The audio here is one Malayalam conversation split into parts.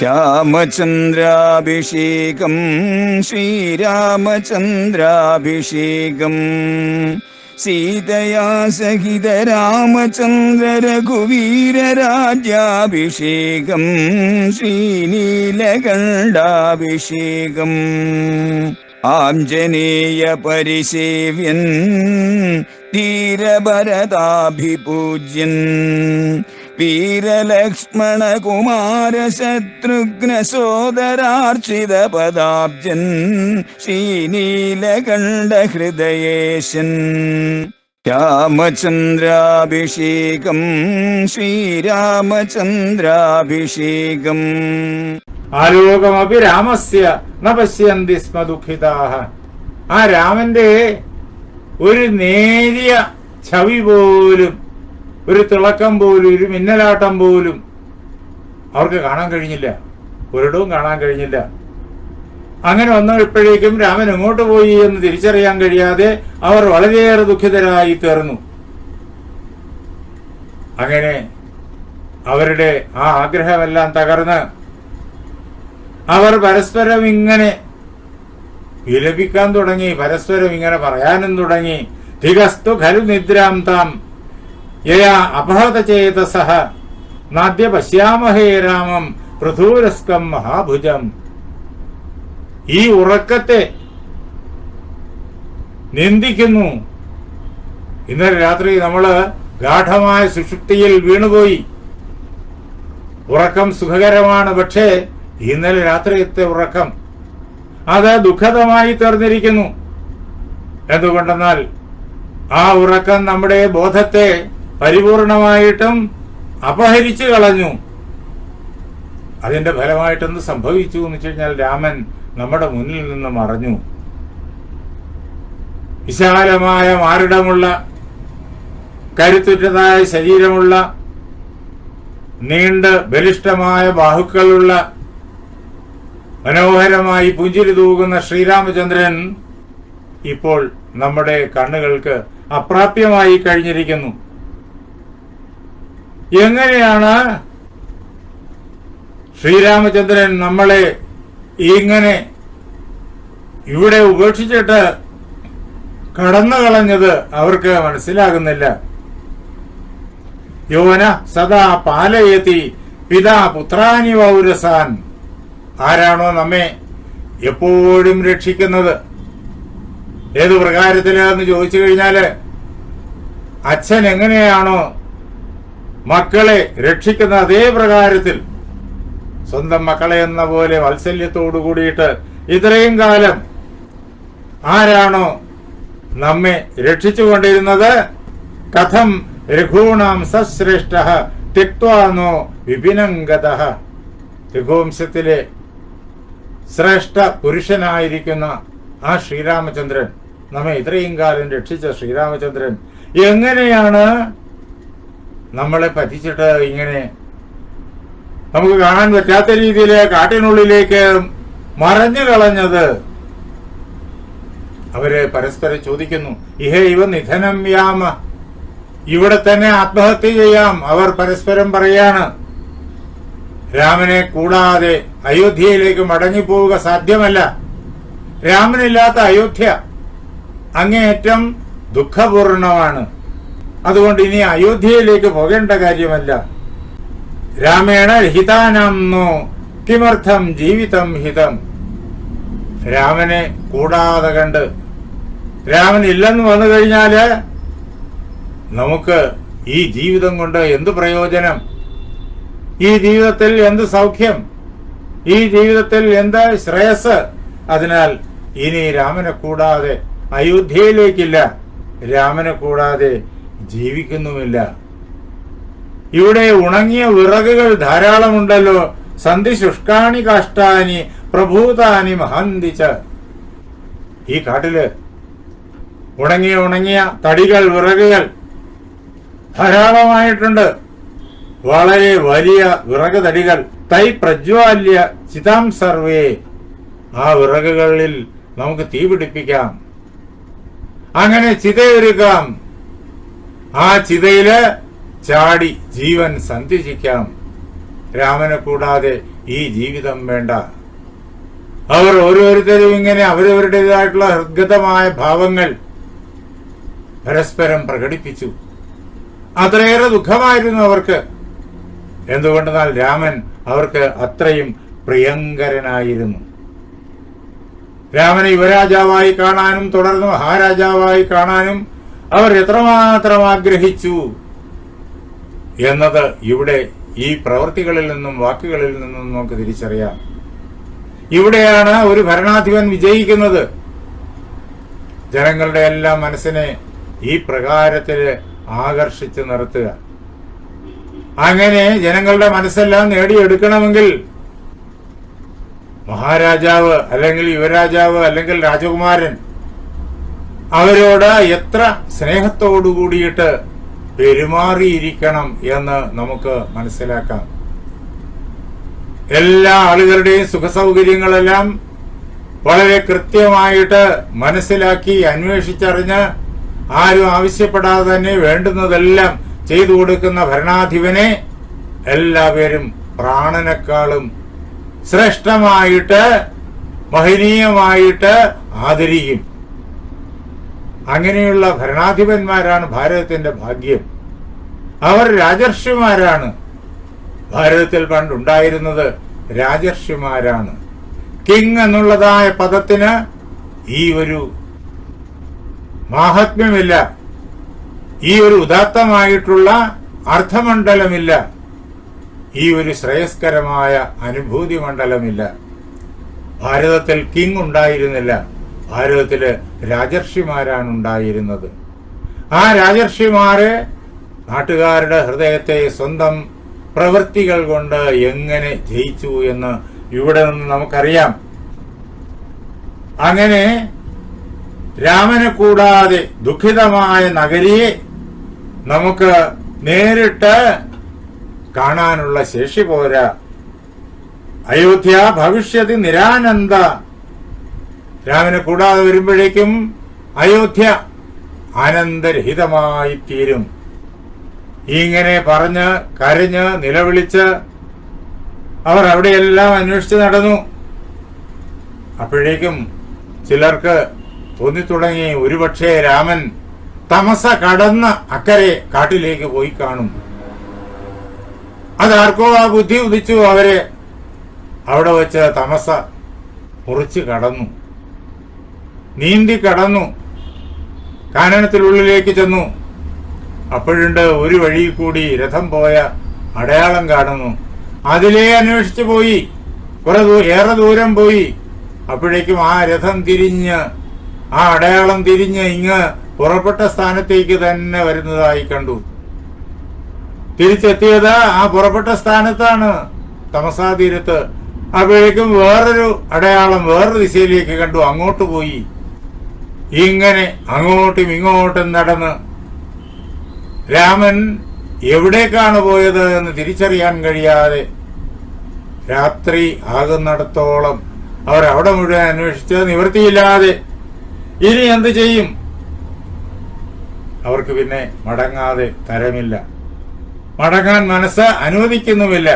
രാമചന്ദ്രാഭിഷേകം ശ്രീരാമചന്ദ്രാഭിഷേകം സീതയാ സഹിത രാമചന്ദ്ര രഘുവീരരാജ്യാഭിഷേകം ശ്രീനീലകണ്ഠാഭിഷേകം ആഞ്ജനേയ പരിസേവ്യൻ ധീരഭരതാഭിപൂജ്യൻ വീരലക്ഷ്മണ കുമാര ശത്രുഘ്ന സോദരാർച്ചിത പദാബ്ജൻ ശ്രീനീലകണ്ഠ ഹൃദയേശൻ രാമചന്ദ്രാഭിഷേകം ശ്രീരാമചന്ദ്രാഭിഷേകം ആലോകമപി രാമസ്യ ന പശ്യന്തി സ്മ ദുഃഖിതാഃ. ആ രാമന്റെ ഒരു നേരിയ ഛവി പോലും, ഒരു തിളക്കം പോലും, ഒരു മിന്നലാട്ടം പോലും അവർക്ക് കാണാൻ കഴിഞ്ഞില്ല, ഒരിടവും കാണാൻ കഴിഞ്ഞില്ല. അങ്ങനെ വന്നപ്പോഴേക്കും രാമൻ എങ്ങോട്ട് പോയി എന്ന് തിരിച്ചറിയാൻ കഴിയാതെ അവർ വളരെയേറെ ദുഃഖിതരായി തീർന്നു. അങ്ങനെ അവരുടെ ആ ആഗ്രഹമെല്ലാം തകർന്ന് അവർ പരസ്പരം ഇങ്ങനെ വിലപിക്കാൻ തുടങ്ങി, പരസ്പരം ഇങ്ങനെ പറയാനും തുടങ്ങി. ധികസ്തു ഖലു നിദ്രാം താം യയാ അപഹത ചേതസഃ നാദ്യ പശ്യാമഹേ രാമം പൃഥൂരസ്കം മഹാഭുജം. ഈ ഉറക്കത്തെ നിന്ദിക്കുന്നു. ഇന്നലെ രാത്രി നമ്മള് ഗാഠമായ സുഷുപ്തിയിൽ വീണുപോയി. ഉറക്കം സുഖകരമാണ്, പക്ഷേ ഇന്നലെ രാത്രിയത്തെ ഉറക്കം അത് ദുഃഖതമായി തീർന്നിരിക്കുന്നു. എന്തുകൊണ്ടെന്നാൽ ആ ഉറക്കം നമ്മുടെ ബോധത്തെ പരിപൂർണമായിട്ടും അപഹരിച്ചു കളഞ്ഞു. അതിന്റെ ഫലമായിട്ടൊന്ന് സംഭവിച്ചു എന്ന് വെച്ച് കഴിഞ്ഞാൽ രാമൻ നമ്മുടെ മുന്നിൽ നിന്ന് മറഞ്ഞു. വിശാലമായ മാറിടമുള്ള, കരുത്തുറ്റതായ ശരീരമുള്ള, നീണ്ട ബലിഷ്ഠമായ ബാഹുക്കളുള്ള, മനോഹരമായി പുഞ്ചിരി തൂകുന്ന ശ്രീരാമചന്ദ്രൻ ഇപ്പോൾ നമ്മുടെ കണ്ണുകൾക്ക് അപ്രാപ്യമായി കഴിഞ്ഞിരിക്കുന്നു. എങ്ങനെയാണ് ശ്രീരാമചന്ദ്രൻ നമ്മളെ ഇങ്ങനെ ഇവിടെ ഉപേക്ഷിച്ചിട്ട് കടന്നു കളഞ്ഞത് അവർക്ക് മനസ്സിലാകുന്നില്ല. യോന സദാ പാലയതി പിതാ പുത്രാനി വൗരസാൻ. ആരാണോ നമ്മെ എപ്പോഴും രക്ഷിക്കുന്നത്? ഏതു പ്രകാരത്തിലെന്ന് ചോദിച്ചു കഴിഞ്ഞാല് അച്ഛൻ എങ്ങനെയാണോ മക്കളെ രക്ഷിക്കുന്ന അതേ പ്രകാരത്തിൽ സ്വന്തം മക്കളെ എന്ന പോലെ വാത്സല്യത്തോടു കൂടിയിട്ട് ഇത്രയും കാലം ആരാണോ നമ്മെ രക്ഷിച്ചുകൊണ്ടിരുന്നത്? കഥം രഘൂണാം സശ്രേഷ്ഠഃ ത്യക്ത്വാനോ വിപിനംഗതഃ. രഘുവംശത്തിലെ ശ്രേഷ്ഠ പുരുഷനായിരിക്കുന്ന ആ ശ്രീരാമചന്ദ്രൻ, നമ്മെ ഇത്രയും കാലം രക്ഷിച്ച ശ്രീരാമചന്ദ്രൻ എങ്ങനെയാണ് നമ്മളെ പറ്റിച്ചിട്ട് ഇങ്ങനെ നമുക്ക് കാണാൻ പറ്റാത്ത രീതിയിൽ കാട്ടിനുള്ളിലേക്ക് മറഞ്ഞു കളഞ്ഞത്? അവര് പരസ്പരം ചോദിക്കുന്നു. ഇഹേ ഇവ നിധനം യാമ, ഇവിടെ തന്നെ ആത്മഹത്യ ചെയ്യാം. അവർ പരസ്പരം പറയാണ്, രാമനെ കൂടാതെ അയോധ്യയിലേക്ക് മടങ്ങിപ്പോവുക സാധ്യമല്ല. രാമനില്ലാത്ത അയോധ്യ അങ്ങേയറ്റം ദുഃഖപൂർണമാണ്. അതുകൊണ്ട് ഇനി അയോധ്യയിലേക്ക് പോകേണ്ട കാര്യമല്ല. രാമേണ ഹിതാനാംനോ കിമർത്ഥം ജീവിതം ഹിതം. രാമനെ കൂടാതെ കണ്ട്, രാമൻ ഇല്ലെന്ന് വന്നു കഴിഞ്ഞാല് നമുക്ക് ഈ ജീവിതം കൊണ്ട് എന്ത് പ്രയോജനം? ഈ ജീവിതത്തിൽ എന്ത് സൗഖ്യം? ഈ ജീവിതത്തിൽ എന്ത് ശ്രേയസ്? അതിനാൽ ഇനി രാമനെ കൂടാതെ അയോധ്യയിലേക്കില്ല, രാമനെ കൂടാതെ ജീവിക്കുന്നുമില്ല. ഇവിടെ ഉണങ്ങിയ വിറകുകൾ ധാരാളമുണ്ടല്ലോ. സന്ധി ശുഷ്കാണി കാഷ്ടാനി പ്രഭൂതാനി മഹന്തിച്ച. ഈ കാട്ടില് ഉണങ്ങിയ തടികൾ, വിറകുകൾ ധാരാളമായിട്ടുണ്ട്. വളരെ വലിയ വിറക് തടികൾ. തൈ പ്രജ്വാല്യ ചിതാം സർവേ. ആ വിറകുകളിൽ നമുക്ക് തീ പിടിപ്പിക്കാം, അങ്ങനെ ചിതയൊരുക്കാം. ആ ചിതയില് ചാടി ജീവൻ സന്ധിച്ചിക്കാം. രാമനെ കൂടാതെ ഈ ജീവിതം വേണ്ട. അവർ ഓരോരുത്തരും ഇങ്ങനെ അവരവരുടേതായിട്ടുള്ള ഹൃദ്ഗതമായ ഭാവങ്ങൾ പരസ്പരം പ്രകടിപ്പിച്ചു. അത്രയേറെ ദുഃഖമായിരുന്നു അവർക്ക്. എന്തുകൊണ്ടെന്നാൽ രാമൻ അവർക്ക് അത്രയും പ്രിയങ്കരനായിരുന്നു. രാമനെ യുവരാജാവായി കാണാനും തുടർന്ന് മഹാരാജാവായി കാണാനും അവർ എത്രമാത്രം ആഗ്രഹിച്ചു എന്നത് ഇവിടെ ഈ പ്രവൃത്തികളിൽ നിന്നും വാക്കുകളിൽ നിന്നും നമുക്ക് തിരിച്ചറിയാം. ഇവിടെയാണ് ഒരു ഭരണാധിപൻ വിജയിക്കുന്നത്. ജനങ്ങളുടെ എല്ലാം മനസ്സിനെ ഈ പ്രകാരത്തിൽ ആകർഷിച്ചു നിർത്തുക. അങ്ങനെ ജനങ്ങളുടെ മനസ്സെല്ലാം നേടിയെടുക്കണമെങ്കിൽ മഹാരാജാവ് അല്ലെങ്കിൽ യുവരാജാവ് അല്ലെങ്കിൽ രാജകുമാരൻ അവരോട് എത്ര സ്നേഹത്തോടു കൂടിയിട്ട് പെരുമാറിയിരിക്കണം എന്ന് നമുക്ക് മനസ്സിലാക്കാം. എല്ലാ ആളുകളുടെയും സുഖസൗകര്യങ്ങളെല്ലാം വളരെ കൃത്യമായിട്ട് മനസ്സിലാക്കി അന്വേഷിച്ചറിഞ്ഞ് ആരും ആവശ്യപ്പെടാതെ തന്നെ വേണ്ടുന്നതെല്ലാം ചെയ്തു കൊടുക്കുന്ന ഭരണാധിപനെ എല്ലാവരും പ്രാണനേക്കാളും ശ്രേഷ്ഠമായിട്ട് മഹനീയമായിട്ട് ആദരിക്കും. അങ്ങനെയുള്ള ഭരണാധിപന്മാരാണ് ഭാരതത്തിന്റെ ഭാഗ്യം. അവർ രാജർഷിമാരാണ്. ഭാരതത്തിൽ പണ്ടുണ്ടായിരുന്നത് രാജർഷിമാരാണ്. കിങ് എന്നുള്ളതായ പദത്തിന് ഈ ഒരു മാഹാത്മ്യമില്ല, ഈ ഒരു ഉദാത്തമായിട്ടുള്ള അർത്ഥമണ്ഡലമില്ല, ഈ ഒരു ശ്രേയസ്കരമായ അനുഭൂതി മണ്ഡലമില്ല. ഭാരതത്തിൽ കിങ് ഉണ്ടായിരുന്നില്ല. ഭാരതത്തില് രാജർഷിമാരാണ് ഉണ്ടായിരുന്നത്. ആ രാജർഷിമാര് നാട്ടുകാരുടെ ഹൃദയത്തെ സ്വന്തം പ്രവൃത്തികൾ കൊണ്ട് എങ്ങനെ ജയിച്ചു എന്ന് ഇവിടെ നിന്ന് നമുക്കറിയാം. അങ്ങനെ രാമനെ കൂടാതെ ദുഃഖിതമായ നഗരിയെ നമുക്ക് നേരിട്ട് കാണാനുള്ള ശേഷി പോരാ. അയോധ്യ ഭവിഷ്യതി നിരാനന്ദ. രാമനെ കൂടാതെ വരുമ്പോഴേക്കും അയോധ്യ ആനന്ദരഹിതമായി തീരും. ഇങ്ങനെ പറഞ്ഞ് കരഞ്ഞ് നിലവിളിച്ച് അവർ അവിടെയെല്ലാം അന്വേഷിച്ച് നടന്നു. അപ്പോഴേക്കും ചിലർക്ക് തോന്നിത്തുടങ്ങി, ഒരുപക്ഷെ രാമൻ തമസ കടന്ന് അക്കരെ കാട്ടിലേക്ക് പോയി കാണും. അതാർക്കോ ആ ബുദ്ധി ഉദിച്ചു. അവരെ അവിടെ വെച്ച് തമസ മുറിച്ച് കടന്നു, നീന്തി കടന്നു, കാനനത്തിനുള്ളിലേക്ക് ചെന്നു. അപ്പോഴുണ്ട് ഒരു വഴി കൂടി രഥം പോയ അടയാളം കാണുന്നു. അതിലേ അന്വേഷിച്ചു പോയി. ഏറെ ദൂരം പോയി. അപ്പോഴേക്കും ആ രഥം തിരിഞ്ഞ്, ആ അടയാളം തിരിഞ്ഞ് ഇങ്ങ് പുറപ്പെട്ട സ്ഥാനത്തേക്ക് തന്നെ വരുന്നതായി കണ്ടു. തിരിച്ചെത്തിയത് ആ പുറപ്പെട്ട സ്ഥാനത്താണ്, തമസാതീരത്ത്. അപ്പോഴേക്കും വേറൊരു അടയാളം വേറൊരു ദിശയിലേക്ക് കണ്ടു, അങ്ങോട്ട് പോയി. ഇങ്ങനെ അങ്ങോട്ടും ഇങ്ങോട്ടും നടന്ന് രാമൻ എവിടേക്കാണ് പോയത് എന്ന് തിരിച്ചറിയാൻ കഴിയാതെ രാത്രി ആകുന്നിടത്തോളം അവർ അവിടെ മുഴുവൻ അന്വേഷിച്ച് നിവൃത്തിയില്ലാതെ ഇനി എന്ത് ചെയ്യും? അവർക്ക് പിന്നെ മടങ്ങാതെ തരമില്ല, മടങ്ങാൻ മനസ്സ് അനുവദിക്കുന്നുമില്ല.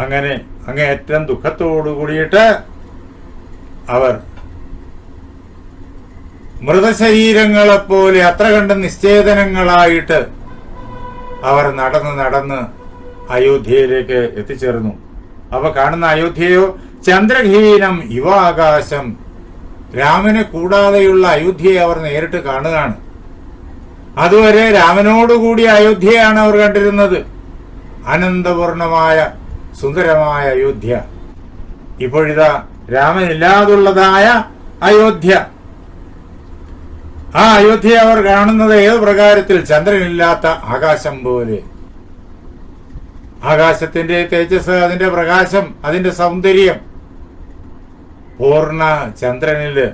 അങ്ങനെ അങ്ങേയറ്റം ദുഃഖത്തോടു കൂടിയിട്ട് അവർ മൃതശരീരങ്ങളെപ്പോലെ അത്ര കണ്ട് നിശ്ചേതനങ്ങളായിട്ട് അവർ നടന്ന് നടന്ന് അയോധ്യയിലേക്ക് എത്തിച്ചേർന്നു. അവ കാണുന്ന അയോധ്യയോ ചന്ദ്രഹീനം ഇവ ആകാശം. രാമനെ കൂടാതെയുള്ള അയോധ്യയെ അവർ നേരിട്ട് കാണുകയാണ്. അതുവരെ രാമനോടുകൂടിയ അയോധ്യയാണ് അവർ കണ്ടിരുന്നത്, ആനന്ദപൂർണമായ സുന്ദരമായ അയോധ്യ. ഇപ്പോഴിതാ രാമനില്ലാതുള്ളതായ അയോധ്യ. ആ അയോധ്യ അവർ കാണുന്നത് ഏത് പ്രകാരത്തിൽ? ചന്ദ്രനില്ലാത്ത ആകാശം പോലെ. ആകാശത്തിന്റെ തേജസ്, അതിന്റെ പ്രകാശം, അതിന്റെ സൗന്ദര്യം പൂർണ്ണ ചന്ദ്രനില്.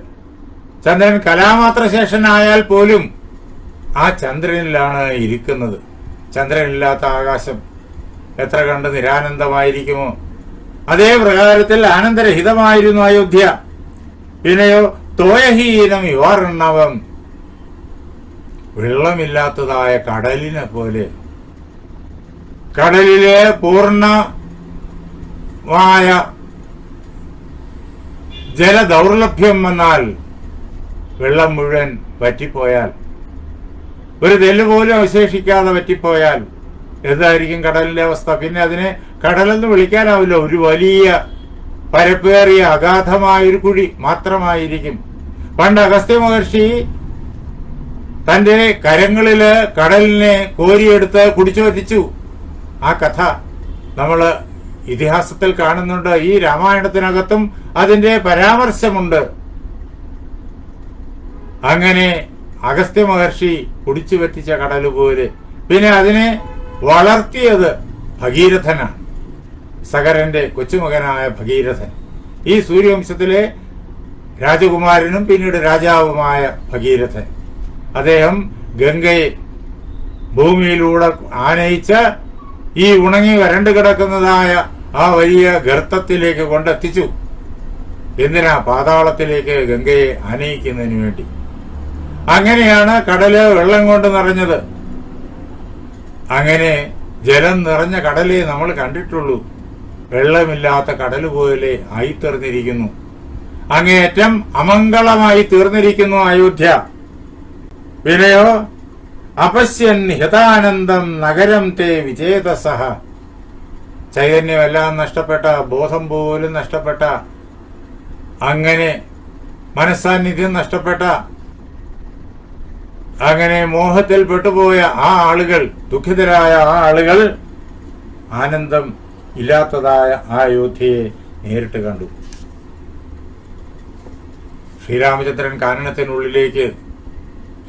ചന്ദ്രൻ കലാമാത്ര ശേഷനായാൽ പോലും ആ ചന്ദ്രനിലാണ് ഇരിക്കുന്നത്. ചന്ദ്രനില്ലാത്ത ആകാശം എത്ര കണ്ട് നിരാനന്ദമായിരിക്കുമോ? അതേ പ്രകാരത്തിൽ ആനന്ദരഹിതമായിരുന്നു അയോധ്യ. പിന്നെയോ തോയഹീനം യുവാർണവം, വെള്ളമില്ലാത്തതായ കടലിനെ പോലെ. കടലിലെ പൂർണ്ണമായ ജലദൗർലഭ്യം വന്നാൽ, വെള്ളം മുഴുവൻ വറ്റിപ്പോയാൽ, ഒരു നെല്ല് പോലും അവശേഷിക്കാതെ വറ്റിപ്പോയാൽ എന്തായിരിക്കും കടലിന്റെ അവസ്ഥ? പിന്നെ അതിനെ കടലെന്ന് വിളിക്കാനാവില്ല. ഒരു വലിയ പരപ്പേറിയ അഗാധമായൊരു കുഴി മാത്രമായിരിക്കും. പണ്ട് അഗസ്ത്യ മഹർഷി തന്റെ കരങ്ങളില് കടലിനെ കോരിയെടുത്ത് കുടിച്ചു വറ്റിച്ചു. ആ കഥ നമ്മൾ ഇതിഹാസത്തിൽ കാണുന്നുണ്ട്. ഈ രാമായണത്തിനകത്തും അതിന്റെ പരാമർശമുണ്ട്. അങ്ങനെ അഗസ്ത്യ മഹർഷി കുടിച്ചു വറ്റിച്ച കടല് പോലെ. പിന്നെ അതിനെ വളർത്തിയത് ഭഗീരഥനാണ്, സഗരന്റെ കൊച്ചുമകനായ ഭഗീരഥൻ. ഈ സൂര്യവംശത്തിലെ രാജകുമാരനും പിന്നീട് രാജാവുമായ ഭഗീരഥൻ. അദ്ദേഹം ഗംഗയെ ഭൂമിയിലൂടെ ആനയിച്ച് ഈ ഉണങ്ങി വരണ്ടു കിടക്കുന്നതായ ആ വലിയ ഗർത്തത്തിലേക്ക് കൊണ്ടെത്തിച്ചു. എന്തിനാ? പാതാളത്തിലേക്ക് ഗംഗയെ ആനയിക്കുന്നതിന് വേണ്ടി. അങ്ങനെയാണ് കടല് വെള്ളം കൊണ്ട് നിറഞ്ഞത്. അങ്ങനെ ജലം നിറഞ്ഞ കടലേ നമ്മൾ കണ്ടിട്ടുള്ളൂ. വെള്ളമില്ലാത്ത കടല് പോലെ ആയിത്തീർന്നിരിക്കുന്നു. അങ്ങേയറ്റം അമംഗളമായി തീർന്നിരിക്കുന്നു അയോധ്യ. പിന്നെയോ അപശ്യൻ ഹിതാനന്ദം നഗരം തേ വിജേതസഹ. ചൈതന്യമെല്ലാം നഷ്ടപ്പെട്ട, ബോധം പോലും നഷ്ടപ്പെട്ട, അങ്ങനെ മനസ്സാന്നിധ്യം നഷ്ടപ്പെട്ട, അങ്ങനെ മോഹത്തിൽ പെട്ടുപോയ ആ ആളുകൾ, ദുഃഖിതരായ ആ ആളുകൾ ആനന്ദം ഇല്ലാത്തതായ ആ അയോധ്യയെ നേരിട്ട് കണ്ടു. ശ്രീരാമചന്ദ്രൻ കാനനത്തിനുള്ളിലേക്ക്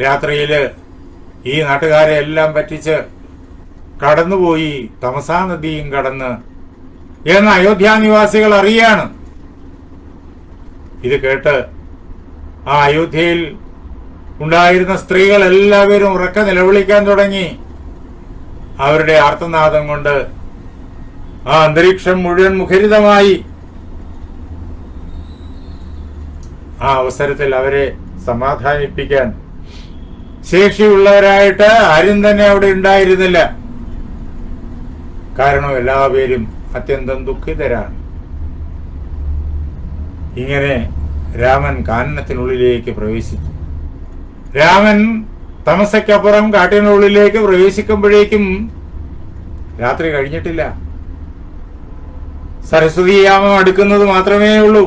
രാത്രിയില് ഈ നാട്ടുകാരെ എല്ലാം പറ്റിച്ച് കടന്നുപോയി, തമസാ നദിയും കടന്ന് എന്ന് അയോധ്യാനിവാസികൾ അറിയാണ്. ഇത് കേട്ട് ആ അയോധ്യയിൽ ഉണ്ടായിരുന്ന സ്ത്രീകൾ എല്ലാവരും ഉറക്കെ നിലവിളിക്കാൻ തുടങ്ങി. അവരുടെ ആർത്തനാദം കൊണ്ട് ആ അന്തരീക്ഷം മുഴുവൻ മുഖരിതമായി. ആ അവസരത്തിൽ അവരെ സമാധാനിപ്പിക്കാൻ ശേഷിയുള്ളവരായിട്ട് ആരും തന്നെ അവിടെ ഉണ്ടായിരുന്നില്ല. കാരണം എല്ലാവരും അത്യന്തം ദുഃഖിതരാണ്. ഇങ്ങനെ രാമൻ കാനനത്തിനുള്ളിലേക്ക് പ്രവേശിച്ചു. രാമൻ തമസയ്ക്കപ്പുറം കാട്ടിനുള്ളിലേക്ക് പ്രവേശിക്കുമ്പോഴേക്കും രാത്രി കഴിഞ്ഞിട്ടില്ല. സരസ്വതീയാമം അടുക്കുന്നത് മാത്രമേ ഉള്ളൂ.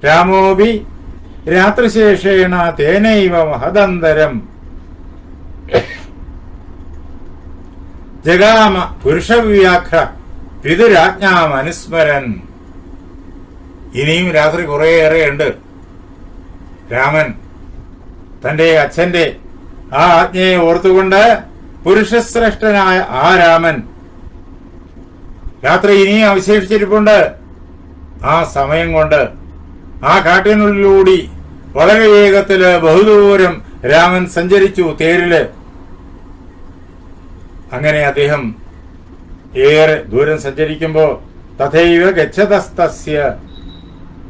രാമോപി രാത്രിശേഷേണ തേനൈവ മഹദന്തരം ജഗാമ പുരുഷവ്യാഘ്ര പിതുരാജ്ഞാം അനുസ്മരൻ. ഇനിയും രാത്രി കുറേയേറെ ഉണ്ട്. രാമൻ തന്റെ അച്ഛന്റെ ആ ആജ്ഞയെ ഓർത്തുകൊണ്ട് പുരുഷശ്രേഷ്ഠനായ ആ രാമൻ രാത്രി ഇനിയും അവശേഷിച്ചിരിപ്പുണ്ട്. ആ സമയം കൊണ്ട് ആ കാട്ടിനുള്ളിലൂടി വളരെ വേഗത്തില് ബഹുദൂരം രാമൻ സഞ്ചരിച്ചു തേരില്. അങ്ങനെ അദ്ദേഹം ഏറെ ദൂരം സഞ്ചരിക്കുമ്പോ തഥൈവ ഗച്ഛതസ്തസ്യ,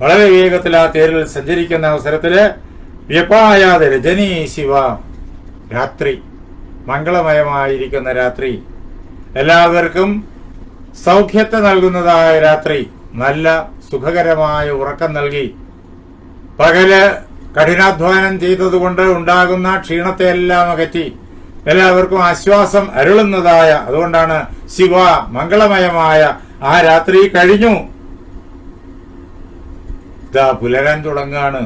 വളരെ വേഗത്തിൽ ആ തേരിൽ സഞ്ചരിക്കുന്ന അവസരത്തില് വ്യപായാതെ രജനീ ശിവ, രാത്രി, മംഗളമയമായിരിക്കുന്ന രാത്രി, എല്ലാവർക്കും സൗഖ്യത്തെ നൽകുന്നതായ രാത്രി, നല്ല സുഖകരമായ ഉറക്കം നൽകി. പകല് കഠിനാധ്വാനം ചെയ്തതുകൊണ്ട് ഉണ്ടാകുന്ന ക്ഷീണത്തെ എല്ലാം അകറ്റി എല്ലാവർക്കും ആശ്വാസം അരുളുന്നതായ, അതുകൊണ്ടാണ് ശിവ, മംഗളമയമായ ആ രാത്രി കഴിഞ്ഞു. ഇതാ പുലരാൻ തുടങ്ങാണ്.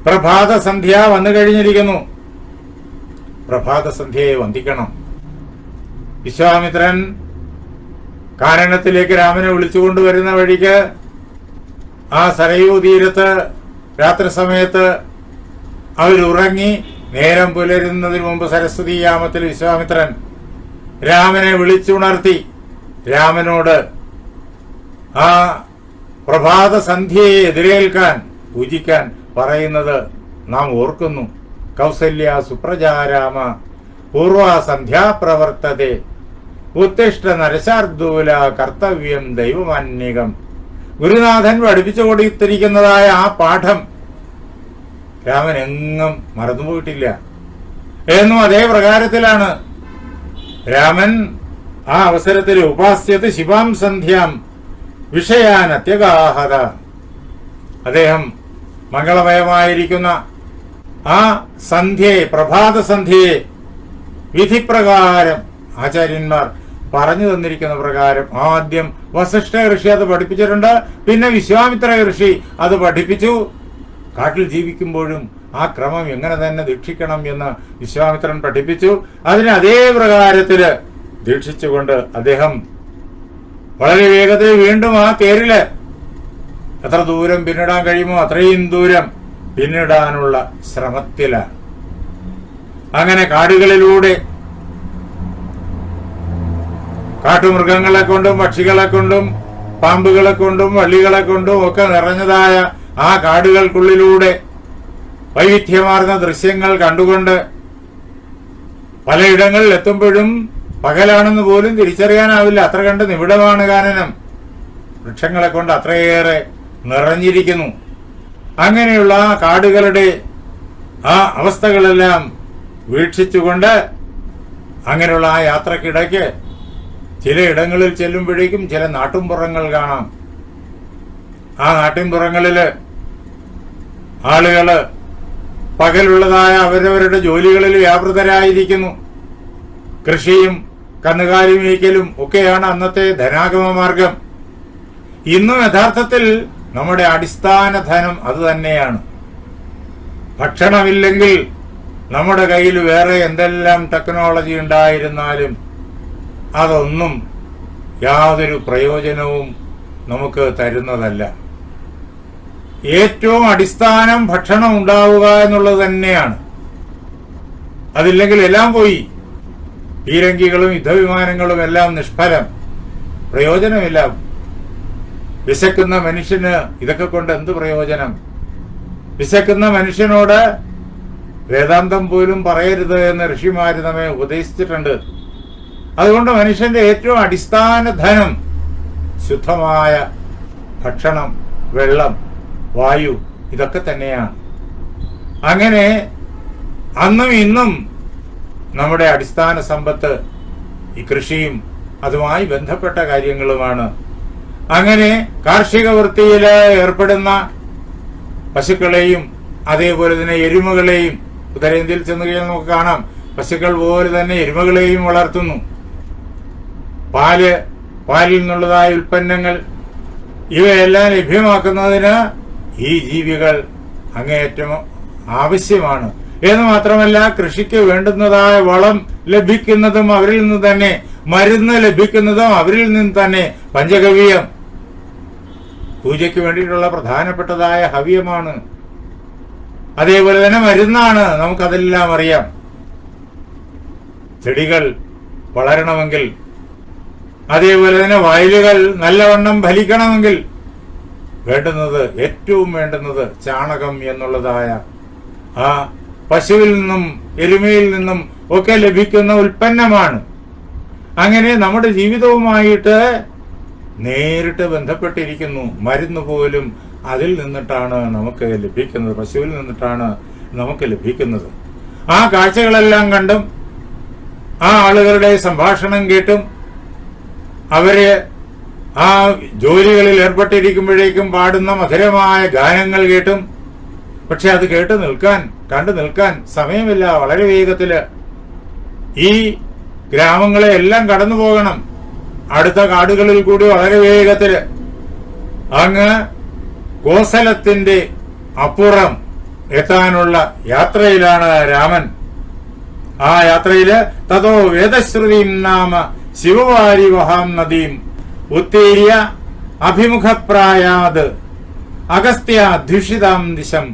പ്രഭാത സന്ധ്യ വന്നു കഴിഞ്ഞിരിക്കുന്നു. പ്രഭാത സന്ധ്യയെ വന്ദിക്കണം. വിശ്വാമിത്രൻ കാനനത്തിലേക്ക് രാമനെ വിളിച്ചുകൊണ്ടുവരുന്ന വഴിക്ക് ആ സരയൂ തീരത്ത് രാത്രി സമയത്ത് അവരുറങ്ങി. നേരം പുലരുന്നതിന് മുമ്പ് സരസ്വതീയാമത്തിൽ വിശ്വാമിത്രൻ രാമനെ വിളിച്ചുണർത്തി രാമനോട് ആ പ്രഭാത സന്ധ്യയെ എതിരേൽക്കാൻ, പൂജിക്കാൻ പറയുന്നത് നാം ഓർക്കുന്നു. കൗസല്യ സുപ്രജാരാമ പൂർവ സന്ധ്യാപ്രവർത്തതേ ഉത്തിഷ്ഠ നരശാർദൂല കർത്തവ്യം ദൈവമാന്യകം. ഗുരുനാഥൻ പഠിപ്പിച്ചു കൊടുത്തിരിക്കുന്നതായ ആ പാഠം രാമൻ എങ്ങും മറന്നുപോയിട്ടില്ല. എന്നും അതേ പ്രകാരത്തിലാണ് രാമൻ ആ അവസരത്തിൽ ഉപാസ്യത്ത് ശിവാം സന്ധ്യാം വിഷയാൻ അത്യഗാഹത. അദ്ദേഹം മംഗളമയമായിരിക്കുന്ന ആ സന്ധ്യയെ, പ്രഭാത സന്ധ്യയെ വിധിപ്രകാരം ആചാര്യന്മാർ പറഞ്ഞു തന്നിരിക്കുന്ന പ്രകാരം ആദ്യം വസിഷ്ഠ ഋഷി അത് പഠിപ്പിച്ചിട്ടുണ്ട്. പിന്നെ വിശ്വാമിത്ര ഋഷി അത് പഠിപ്പിച്ചു. കാട്ടിൽ ജീവിക്കുമ്പോഴും ആ ക്രമം എങ്ങനെ തന്നെ ദീക്ഷിക്കണം എന്ന് വിശ്വാമിത്രൻ പഠിപ്പിച്ചു. അതിന് അതേ പ്രകാരത്തില് ദീക്ഷിച്ചുകൊണ്ട് അദ്ദേഹം വളരെ വേഗത്തിൽ വീണ്ടും ആ തേരില് എത്ര ദൂരം പിന്നിടാൻ കഴിയുമോ അത്രയും ദൂരം പിന്നിടാനുള്ള ശ്രമത്തിലാണ്. അങ്ങനെ കാടുകളിലൂടെ കാട്ടുമൃഗങ്ങളെ കൊണ്ടും പക്ഷികളെ കൊണ്ടും പാമ്പുകളെ കൊണ്ടും വള്ളികളെ കൊണ്ടും ഒക്കെ നിറഞ്ഞതായ ആ കാടുകൾക്കുള്ളിലൂടെ വൈവിധ്യമാർന്ന ദൃശ്യങ്ങൾ കണ്ടുകൊണ്ട് പലയിടങ്ങളിൽ എത്തുമ്പോഴും പകലാണെന്ന് പോലും തിരിച്ചറിയാനാവില്ല. അത്ര കണ്ട് നിബിഡമാണ് കാനനം. വൃക്ഷങ്ങളെ കൊണ്ട് അത്രയേറെ നിറഞ്ഞിരിക്കുന്നു. അങ്ങനെയുള്ള ആ കാടുകളുടെ ആ അവസ്ഥകളെല്ലാം വീക്ഷിച്ചുകൊണ്ട് അങ്ങനെയുള്ള ആ യാത്രക്കിടയ്ക്ക് ചിലയിടങ്ങളിൽ ചെല്ലുമ്പോഴേക്കും ചില നാട്ടുംപുറങ്ങൾ കാണാം. ആ നാട്ടിൻപുറങ്ങളില് ആളുകള് പകലുള്ളതായ അവരവരുടെ ജോലികളിൽ വ്യാപൃതരായിരിക്കുന്നു. കൃഷിയും കന്നുകാലി മേയ്ക്കലും ഒക്കെയാണ് അന്നത്തെ ധനാഗമ മാർഗം. ഇന്നും യഥാർത്ഥത്തിൽ നമ്മുടെ അടിസ്ഥാന ധനം അത് തന്നെയാണ്. ഭക്ഷണമില്ലെങ്കിൽ നമ്മുടെ കയ്യിൽ വേറെ എന്തെല്ലാം ടെക്നോളജി ഉണ്ടായിരുന്നാലും അതൊന്നും യാതൊരു പ്രയോജനവും നമുക്ക് തരുന്നതല്ല. ഏറ്റവും അടിസ്ഥാനം ഭക്ഷണം ഉണ്ടാവുക എന്നുള്ളത് തന്നെയാണ്. അതില്ലെങ്കിൽ എല്ലാം പോയി. പീരങ്കികളും യുദ്ധവിമാനങ്ങളും എല്ലാം നിഷ്ഫലം, പ്രയോജനമില്ല. വിശക്കുന്ന മനുഷ്യന് ഇതൊക്കെ കൊണ്ട് എന്ത് പ്രയോജനം? വിശക്കുന്ന മനുഷ്യനോട് വേദാന്തം പോലും പറയരുത് എന്ന് ഋഷിമാര് നമ്മെ ഉപദേശിച്ചിട്ടുണ്ട്. അതുകൊണ്ട് മനുഷ്യന്റെ ഏറ്റവും അടിസ്ഥാന ധനം ശുദ്ധമായ ഭക്ഷണം, വെള്ളം, വായു ഇതൊക്കെ തന്നെയാണ്. അങ്ങനെ അന്നും ഇന്നും നമ്മുടെ അടിസ്ഥാന സമ്പത്ത് ഈ കൃഷിയും അതുമായി ബന്ധപ്പെട്ട കാര്യങ്ങളുമാണ്. അങ്ങനെ കാർഷിക വൃത്തിയിൽ ഏർപ്പെടുന്ന പശുക്കളെയും അതേപോലെ തന്നെ എരുമകളെയും ഉത്തരേന്ത്യയിൽ ചെന്ന് കഴിഞ്ഞാൽ നമുക്ക് കാണാം. പശുക്കൾ പോലെ തന്നെ എരുമകളെയും വളർത്തുന്നു. പാലിൽ നിന്നുള്ളതായ ഉൽപ്പന്നങ്ങൾ ഇവയെല്ലാം ലഭ്യമാക്കുന്നതിന് ഈ ജീവികൾ അങ്ങേയറ്റം ആവശ്യമാണ് എന്ന് മാത്രമല്ല, കൃഷിക്ക് വേണ്ടുന്നതായ വളം ലഭിക്കുന്നതും അവരിൽ നിന്ന് തന്നെ, മരുന്ന് ലഭിക്കുന്നതും അവരിൽ നിന്ന് തന്നെ. പഞ്ചഗവ്യം പൂജയ്ക്ക് വേണ്ടിയിട്ടുള്ള പ്രധാനപ്പെട്ടതായ ഹവ്യമാണ്. അതേപോലെ തന്നെ മരുന്നാണ്. നമുക്കതെല്ലാം അറിയാം. ചെടികൾ വളരണമെങ്കിൽ, അതേപോലെ തന്നെ വയലുകൾ നല്ലവണ്ണം ഫലിക്കണമെങ്കിൽ വേണ്ടുന്നത്, ഏറ്റവും വേണ്ടുന്നത് ചാണകം എന്നുള്ളതായ ആ പശുവിൽ നിന്നും എരുമയിൽ നിന്നും ഒക്കെ ലഭിക്കുന്ന ഉൽപ്പന്നമാണ്. അങ്ങനെ നമ്മുടെ ജീവിതവുമായിട്ട് നേരിട്ട് ബന്ധപ്പെട്ടിരിക്കുന്നു. മരുന്ന് പോലും അതിൽ നിന്നിട്ടാണ് നമുക്ക് ലഭിക്കുന്നത്, പശുവിൽ നിന്നിട്ടാണ് നമുക്ക് ലഭിക്കുന്നത്. ആ കാഴ്ചകളെല്ലാം കണ്ടും ആ ആളുകളുടെ സംഭാഷണം കേട്ടും അവര് ആ ജോലികളിൽ ഏർപ്പെട്ടിരിക്കുമ്പോഴേക്കും പാടുന്ന മധുരമായ ഗാനങ്ങൾ കേട്ടും, പക്ഷെ അത് കേട്ടു നിൽക്കാൻ, കണ്ടു നിൽക്കാൻ സമയമില്ല. വളരെ വേഗത്തില് ഈ ഗ്രാമങ്ങളെ എല്ലാം കടന്നു പോകണം. അടുത്ത കാടുകളിൽ കൂടി വളരെ വേഗത്തില് അങ്ങ് കോസലത്തിന്റെ അപ്പുറം എത്താനുള്ള യാത്രയിലാണ് രാമൻ. ആ യാത്രയില് തതോ വേദശ്രുതിം നാമ ശിവവാരി വഹാം നദീം ഉത്തേര്യ അഭിമുഖപ്രായാത് അഗസ്ത്യ അധ്യുഷിതാം ദിശം